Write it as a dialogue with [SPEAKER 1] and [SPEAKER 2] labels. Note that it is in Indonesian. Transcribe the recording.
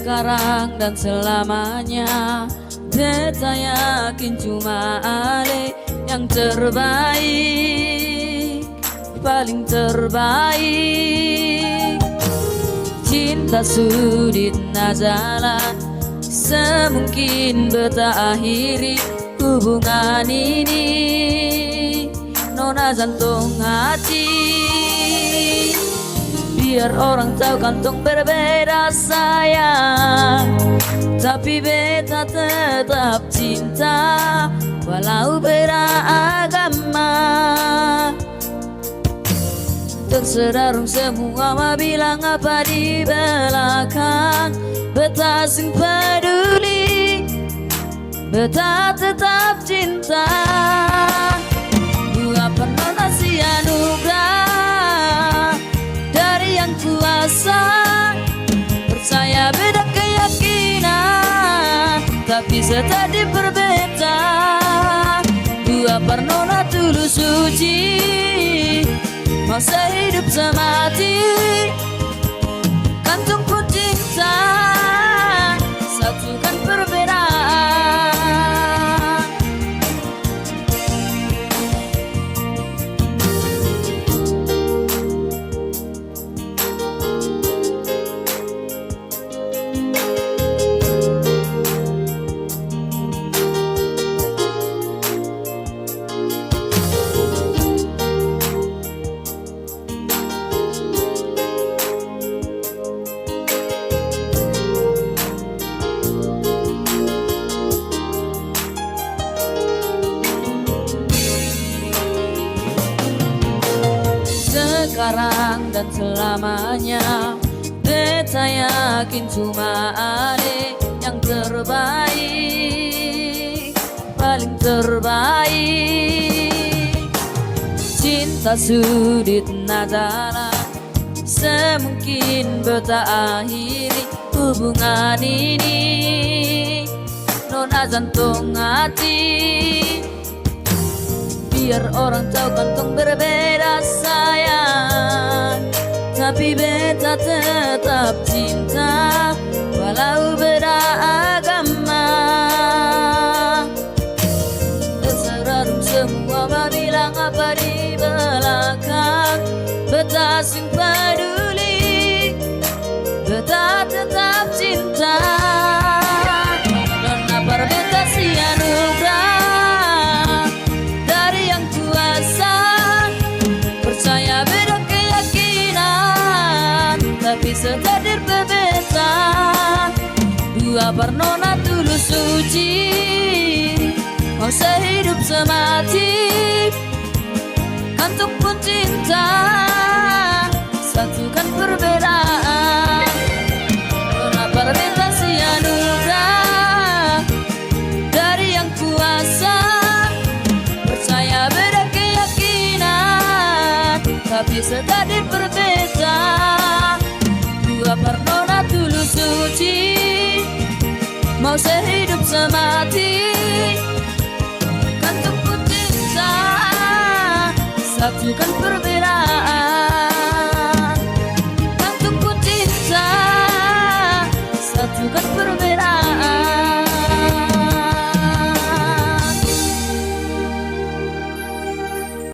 [SPEAKER 1] sekarang dan selamanya. Beta yakin cuma Ale yang terbaik, paling terbaik. Cinta sudit na jalan, semungkin beta akhiri hubungan ini. Nona jantung hati, biar orang tahu kantong berbeda sayang, tapi beta tetap cinta walau beda agama. Terserah orang semua mau bilang apa di belakang, beta sing peduli, beta tetap cinta. Gua pernah kasih anugerah dari yang kuasa, percaya beda keyakinan, tapi setadi berbeda. Gua pernah tulus suci, mau sehidup semati, kantung pun cinta, satukan perbedaan. Sekarang dan selamanya, beta yakin cuma Ale yang terbaik, paling terbaik. Cinta sudit na jalan, semungkin beta akhiri hubungan ini. Nona jantung hati, biar orang tahu kantong berbeda sayang, tapi beta tetap cinta walau beda agama. Terserah semua mau bilang apa di belakang, beta sing peduli, beta tetap cinta. Nona beta si anugerah dari yang kuasa, percaya beda keyakinan, tapi setadir berbeda. Dua pernona tulus suci, mau sehidup semati, kantung pun cinta, satukan perbedaan. Nona beta si anugerah dari yang kuasa, percaya beda keyakinan, tapi setadir berbeda. Dua pernona tulus suci, mau sehidup semati, kantung pun cinta, satukan perbedaan.